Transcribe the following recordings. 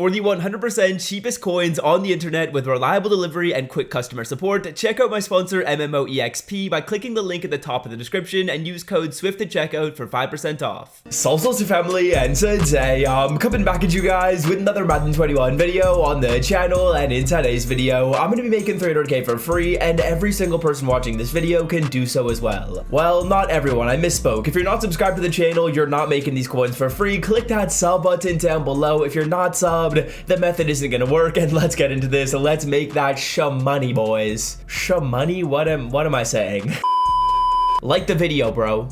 For the 100% cheapest coins on the internet with reliable delivery and quick customer support, check out my sponsor MMOEXP by clicking the link at the top of the description and use code SWIFT at checkout for 5% off. Salsa family, and today I'm coming back at you guys with another Madden 21 video on the channel, and in today's video I'm going to be making 300k for free, and every single person watching this video can do so as well. Well, not everyone, I misspoke. If you're not subscribed to the channel, you're not making these coins for free. Click that sub button down below. If you're not subbed, the method isn't gonna work, and let's get into this. Let's make that money, boys. Money? What am I saying? Like the video, bro.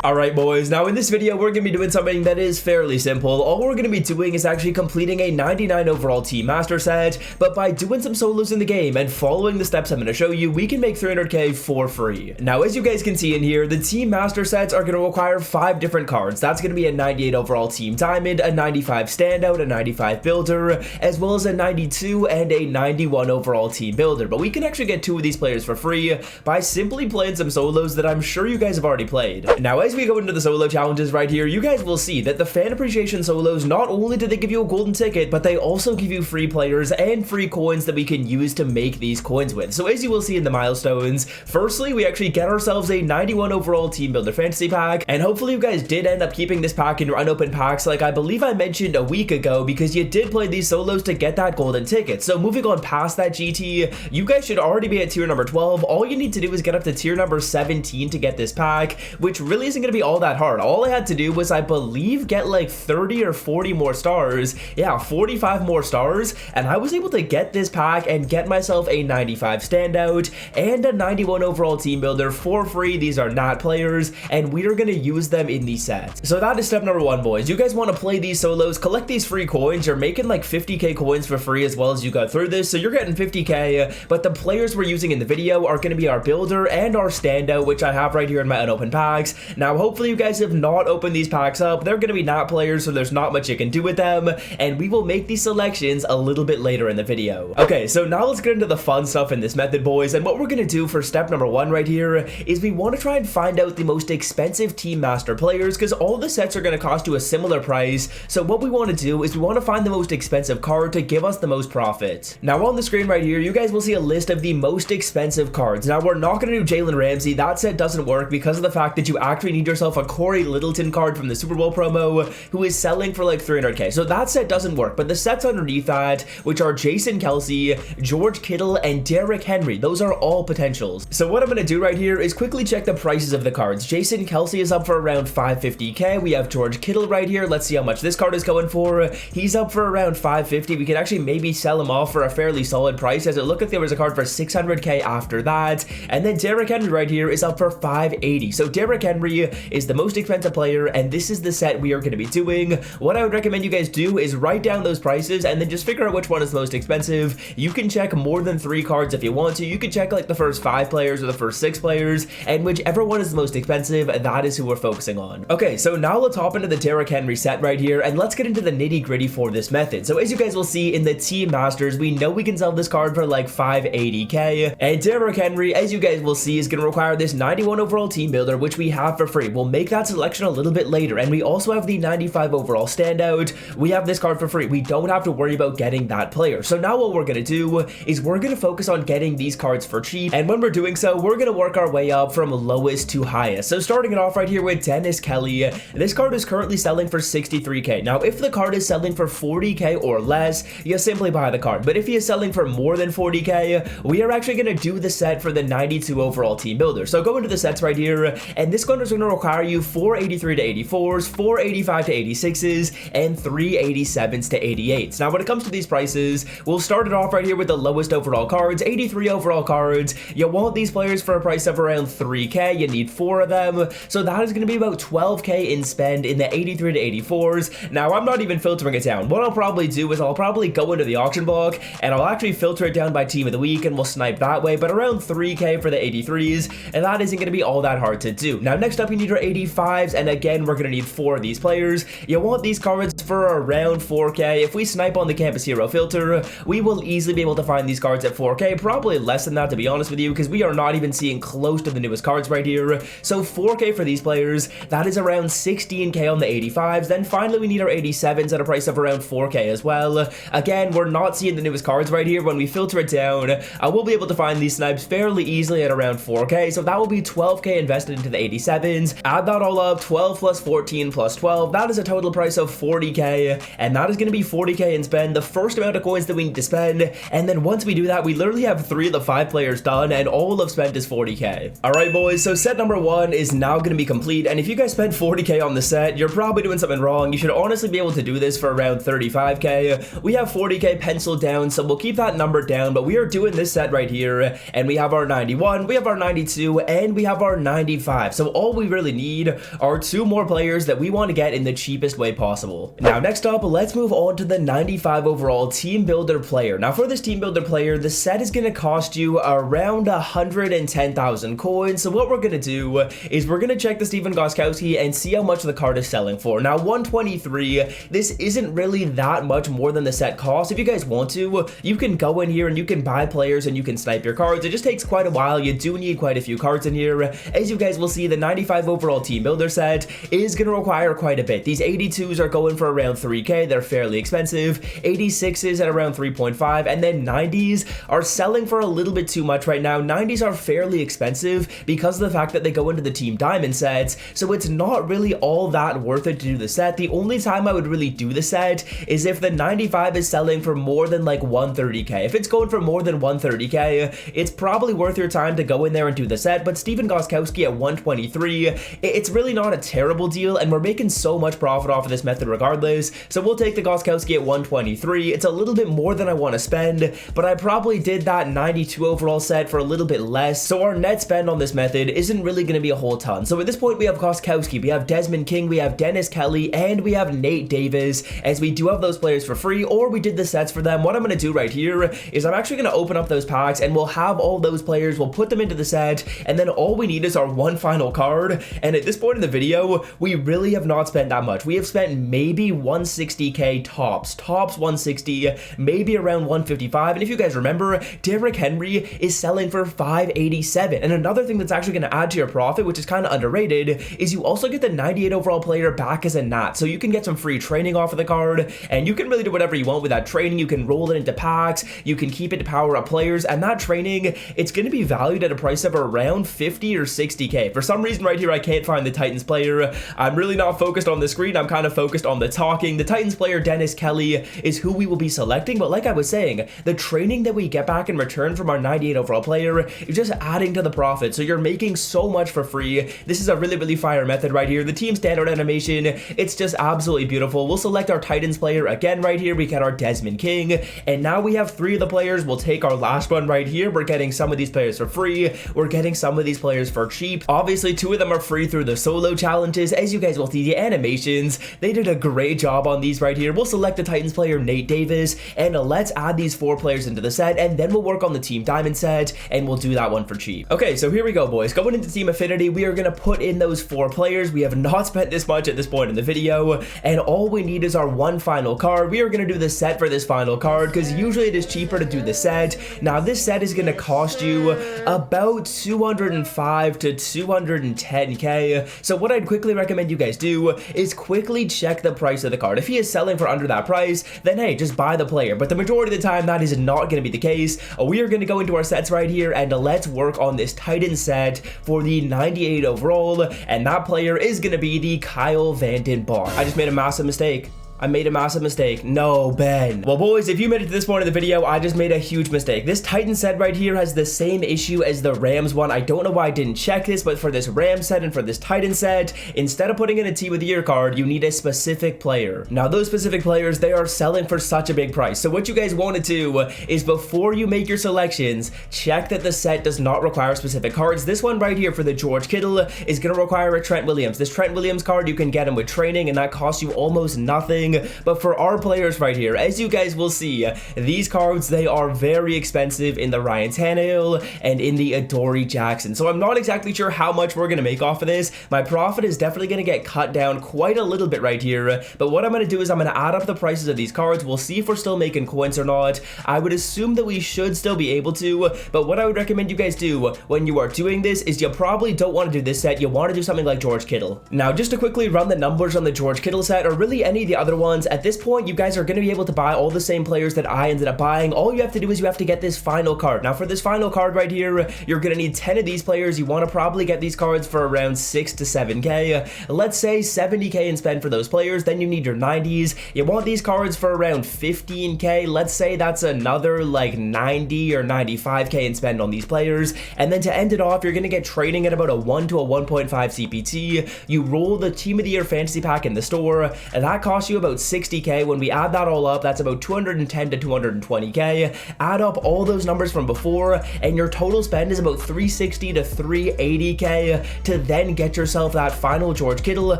Alright boys, now in this video we're going to be doing something that is fairly simple. All we're going to be doing is actually completing a 99 overall team master set, but by doing some solos in the game and following the steps I'm going to show you, we can make 300k for free. Now as you guys can see in here, the team master sets are going to require 5 different cards. That's going to be a 98 overall team diamond, a 95 standout, a 95 builder, as well as a 92 and a 91 overall team builder. But we can actually get 2 of these players for free by simply playing some solos that I'm sure you guys have already played. Now as we go into the solo challenges right here, you guys will see that the fan appreciation solos, not only do they give you a golden ticket, but they also give you free players and free coins that we can use to make these coins with. So as you will see in the milestones, firstly we actually get ourselves a 91 overall team builder fantasy pack, and hopefully you guys did end up keeping this pack in your unopened packs like I believe I mentioned a week ago, because you did play these solos to get that golden ticket. So moving on past that GT, you guys should already be at tier number 12. All you need to do is get up to tier number 17 to get this pack, which really isn't going to be all that hard. All I had to do was, I believe, get like 30 or 40 more stars. Yeah, 45 more stars, and I was able to get this pack and get myself a 95 standout and a 91 overall team builder for free. These are not players, and we are going to use them in these sets. So that is step number 1, boys. You guys want to play these solos, collect these free coins. You're making like 50k coins for free as well as you go through this, so you're getting 50k, but the players we're using in the video are going to be our builder and our standout, which I have right here in my unopened packs. Now hopefully you guys have not opened these packs up. They're going to be not players, so there's not much you can do with them, and we will make these selections a little bit later in the video. Okay, so now let's get into the fun stuff in this method, boys, and what we're going to do for step number 1 right here is we want to try and find out the most expensive team master players, because all the sets are going to cost you a similar price. So what we want to do is we want to find the most expensive card to give us the most profit. Now on the screen right here, you guys will see a list of the most expensive cards. Now we're not going to do Jalen Ramsey. That set doesn't work because of the fact that you actually need yourself a Corey Littleton card from the Super Bowl promo who is selling for like 300k. So that set doesn't work, but the sets underneath that, which are Jason Kelsey, George Kittle, and Derrick Henry, those are all potentials. So what I'm going to do right here is quickly check the prices of the cards. Jason Kelsey is up for around 550k. We have George Kittle right here. Let's see how much this card is going for. He's up for around 550. We can actually maybe sell him off for a fairly solid price, as it looked like there was a card for 600k after that. And then Derrick Henry right here is up for 580. So Derrick Henry is the most expensive player, and this is the set we are going to be doing. What I would recommend you guys do is write down those prices and then just figure out which one is the most expensive. You can check more than 3 cards if you want to. You can check like the first 5 players or the first 6 players, and whichever one is the most expensive, that is who we're focusing on. Okay, so now let's hop into the Derrick Henry set right here, and let's get into the nitty gritty for this method. So as you guys will see in the team masters, we know we can sell this card for like 580k, and Derrick Henry, as you guys will see, is going to require this 91 overall team builder, which we have for free. We'll make that selection a little bit later, and we also have the 95 overall standout. We have this card for free. We don't have to worry about getting that player. So now what we're going to do is we're going to focus on getting these cards for cheap, and when we're doing so, we're going to work our way up from lowest to highest. So starting it off right here with Dennis Kelly, this card is currently selling for 63k. Now if the card is selling for 40k or less, you simply buy the card, but if he is selling for more than 40k, we are actually going to do the set for the 92 overall team builder. So go into the sets right here, and this card is going to require you 483 to 84s, 485 to 86s, and 387s to 88s. Now when it comes to these prices, we'll start it off right here with the lowest overall cards, 83 overall cards. You want these players for a price of around 3k. You need 4 of them, so that is going to be about 12k in spend in the 83 to 84s. Now I'm not even filtering it down. What I'll probably do is I'll probably go into the auction block and I'll actually filter it down by team of the week, and we'll snipe that way, but around 3k for the 83s, and that isn't going to be all that hard to do. Now next up, you need our 85s, and again, we're going to need 4 of these players. You want these cards for around 4k. If we snipe on the Campus Hero filter, we will easily be able to find these cards at 4k, probably less than that, to be honest with you, because we are not even seeing close to the newest cards right here. So 4k for these players, that is around 16k on the 85s. Then finally, we need our 87s at a price of around 4k as well. Again, we're not seeing the newest cards right here. When we filter it down, I will be able to find these snipes fairly easily at around 4k, so that will be 12k invested into the 87s. Add that all up, 12 plus 14 plus 12, that is a total price of 40k, and that is going to be 40k in spend, the first amount of coins that we need to spend. And then once we do that, we literally have 3 of the 5 players done, and all of spent is 40k. Alright boys, so set number 1 is now going to be complete, and if you guys spent 40k on the set, you're probably doing something wrong. You should honestly be able to do this for around 35k. We have 40k penciled down, so we'll keep that number down, but we are doing this set right here, and we have our 91, we have our 92, and we have our 95. So all we really need are 2 more players that we want to get in the cheapest way possible. Now next up, let's move on to the 95 overall team builder player. Now for this team builder player, the set is going to cost you around 110,000 coins. So what we're going to do is we're going to check the Stephen Gostkowski and see how much the card is selling for. Now 123, this isn't really that much more than the set costs. If you guys want to, you can go in here and you can buy players and you can snipe your cards. It just takes quite a while. You do need quite a few cards in here. As you guys will see, the 95 overall team builder set is going to require quite a bit. These 82s are going for around 3k. They're fairly expensive. 86s at around 3.5, and then 90s are selling for a little bit too much right now. 90s are fairly expensive because of the fact that they go into the team diamond sets, so it's not really all that worth it to do the set. The only time I would really do the set is if the 95 is selling for more than like 130k. If it's going for more than 130k, it's probably worth your time to go in there and do the set. But Stephen Gostkowski at 123, it's really not a terrible deal, and we're making so much profit off of this method regardless. So we'll take the Gostkowski at 123. It's a little bit more than I want to spend, but I probably did that 92 overall set for a little bit less, so our net spend on this method isn't really going to be a whole ton. So at this point, we have Gostkowski, we have Desmond King, we have Dennis Kelly, and we have Nate Davis, as we do have those players for free, or we did the sets for them. What I'm going to do right here is I'm actually going to open up those packs, and we'll have all those players, we'll put them into the set, and then all we need is our one final card. And at this point in the video, we really have not spent that much. We have spent maybe 160k tops 160, maybe around 155. And if you guys remember, Derrick Henry is selling for 587. And another thing that's actually going to add to your profit, which is kind of underrated, is you also get the 98 overall player back as a nat. So you can get some free training off of the card, and you can really do whatever you want with that training. You can roll it into packs, you can keep it to power up players, and that training, it's going to be valued at a price of around 50 or 60k. For some reason right here, I can't find the Titans player. I'm really not focused on the screen. I'm kind of focused on the talking. The Titans player, Dennis Kelly, is who we will be selecting. But like I was saying, the training that we get back in return from our 98 overall player is just adding to the profit. So you're making so much for free. This is a really, really fire method right here. The team standard animation, it's just absolutely beautiful. We'll select our Titans player again right here. We get our Desmond King, and now we have 3 of the players. We'll take our last one right here. We're getting some of these players for free. We're getting some of these players for cheap. Obviously, 2 of them are free through the solo challenges. As you guys will see, the animations, they did a great job on these right here. We'll select the Titans player, Nate Davis, and let's add these 4 players into the set, and then we'll work on the team diamond set, and we'll do that one for cheap. Okay, so here we go, boys. Going into team affinity, we are going to put in those 4 players. We have not spent this much at this point in the video, and all we need is our one final card. We are going to do the set for this final card, because usually it is cheaper to do the set. Now, this set is going to cost you about 205 to 210k. So what I'd quickly recommend you guys do is quickly check the price of the card. If he is selling for under that price, then hey, just buy the player. But the majority of the time, that is not going to be the case. We are going to go into our sets right here, and let's work on this Titan set for the 98 overall, and that player is going to be the Kyle Vanden Bar. I just made a massive mistake. I made a massive mistake. No, Ben. Well, boys, if you made it to this point in the video, I just made a huge mistake. This Titan set right here has the same issue as the Rams one. I don't know why I didn't check this, but for this Rams set and for this Titan set, instead of putting in a Team of the Year card, you need a specific player. Now, those specific players, they are selling for such a big price. So what you guys want to do is before you make your selections, check that the set does not require specific cards. This one right here for the George Kittle is going to require a Trent Williams. This Trent Williams card, you can get him with training, and that costs you almost nothing. trading. But for our players right here, as you guys will see, these cards, they are very expensive in the Ryan Tannehill and in the Adoree Jackson. So I'm not exactly sure how much we're going to make off of this. My profit is definitely going to get cut down quite a little bit right here. But what I'm going to do is I'm going to add up the prices of these cards. We'll see if we're still making coins or not. I would assume that we should still be able to, but what I would recommend you guys do when you are doing this is you probably don't want to do this set. You want to do something like George Kittle. Now, just to quickly run the numbers on the George Kittle set, or really any of the other ones, at this point, you guys are going to be able to buy all the same players that I ended up buying. All you have to do is you have to get this final card. Now, for this final card right here, you're going to need 10 of these players. You want to probably get these cards for around 6 to 7k. Let's say 70k and spend for those players. Then you need your 90s. You want these cards for around 15k. Let's say that's another like 90 or 95k and spend on these players. And then to end it off, you're going to get trading at about a 1 to a 1.5 CPT. You roll the Team of the Year fantasy pack in the store, and that costs you about 60k. When we add that all up, that's about 210 to 220k. Add up all those numbers from before, and your total spend is about 360 to 380k to then get yourself that final George Kittle.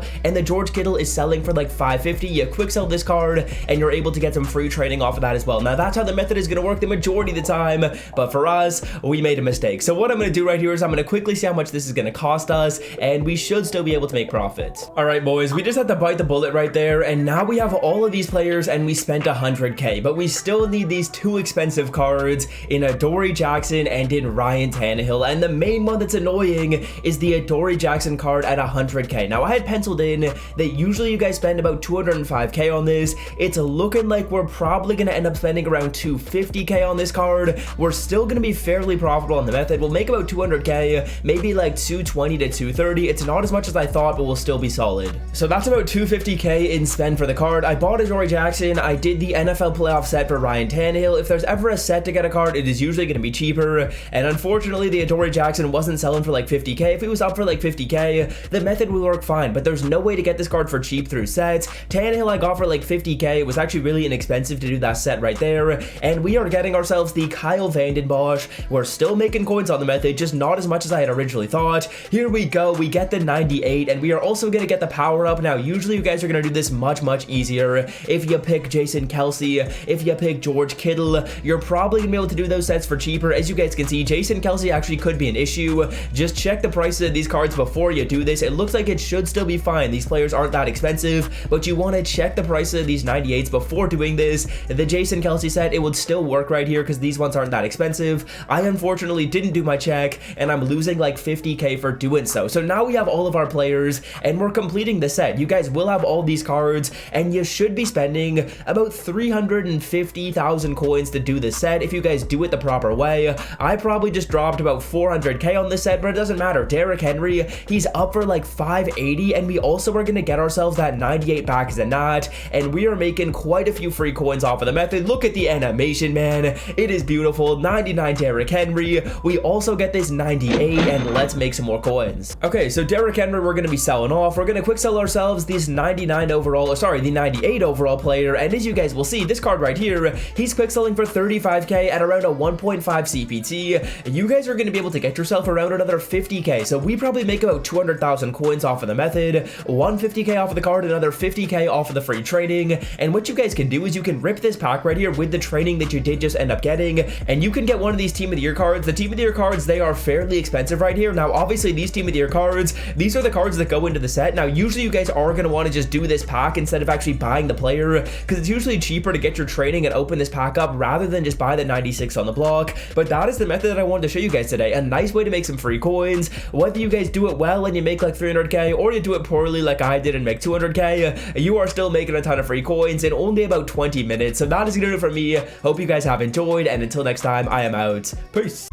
And the George Kittle is selling for like 550. You quick sell this card, and you're able to get some free trading off of that as well. Now, that's how the method is going to work the majority of the time, but for us, we made a mistake. So what I'm going to do right here is I'm going to quickly see how much this is going to cost us, and we should still be able to make profit. All right, boys, we just had to bite the bullet right there, and now we have all of these players, and we spent 100k, but we still need these two expensive cards in Adoree Jackson and in Ryan Tannehill, and the main one that's annoying is the Adoree Jackson card at 100k. Now, I had penciled in that usually you guys spend about 205k on this. It's looking like we're probably going to end up spending around 250k on this card. We're still going to be fairly profitable on the method. We'll make about 200k, maybe like 220 to 230. It's not as much as I thought, but we'll still be solid. So that's about 250k in spend for the card. I bought Adoree Jackson. I did the NFL playoff set for Ryan Tannehill. If there's ever a set to get a card, it is usually going to be cheaper. And unfortunately, the Adoree Jackson wasn't selling for like 50k. If it was up for like 50k, the method will work fine, but there's no way to get this card for cheap through sets. Tannehill I got for like 50k. It was actually really inexpensive to do that set right there. And we are getting ourselves the Kyle Vanden Bosch. We're still making coins on the method, just not as much as I had originally thought. Here we go. We get the 98, and we are also going to get the power up. Now, usually you guys are going to do this much easier. If you pick Jason Kelsey, if you pick George Kittle, you're probably going to be able to do those sets for cheaper. As you guys can see, Jason Kelsey actually could be an issue. Just check the prices of these cards before you do this. It looks like it should still be fine. These players aren't that expensive, but you want to check the prices of these 98s before doing this. The Jason Kelsey set, it would still work right here because these ones aren't that expensive. I unfortunately didn't do my check, and I'm losing like 50k for doing so. So now we have all of our players, and we're completing the set. You guys will have all these cards, and you should be spending about 350,000 coins to do this set if you guys do it the proper way. I probably just dropped about 400k on this set, but it doesn't matter. Derrick Henry, he's up for like 580, and we also are going to get ourselves that 98 back as a nat, and we are making quite a few free coins off of the method. Look at the animation, man. It is beautiful. 99 Derrick Henry. We also get this 98, and let's make some more coins. Okay, so Derrick Henry, we're going to be selling off. We're going to quick sell ourselves these 99 overall, or sorry, the 98 overall player, and as you guys will see, this card right here, he's quick selling for 35k at around a 1.5 CPT. You guys are going to be able to get yourself around another 50k, so we probably make about 200,000 coins off of the method, 150k off of the card, another 50k off of the free trading. And what you guys can do is you can rip this pack right here with the trading that you did just end up getting, and you can get one of these Team of the Year cards. The Team of the Year cards, they are fairly expensive right here. Now, obviously, these Team of the Year cards, these are the cards that go into the set. Now, usually you guys are going to want to just do this pack instead of actually buying the player, because it's usually cheaper to get your trading and open this pack up rather than just buy the 96 on the block. But that is the method that I wanted to show you guys today. A nice way to make some free coins. Whether you guys do it well and you make like 300k, or you do it poorly like I did and make 200k, you are still making a ton of free coins in only about 20 minutes. So that is going to do it for me. Hope you guys have enjoyed, and until next time, I am out. Peace.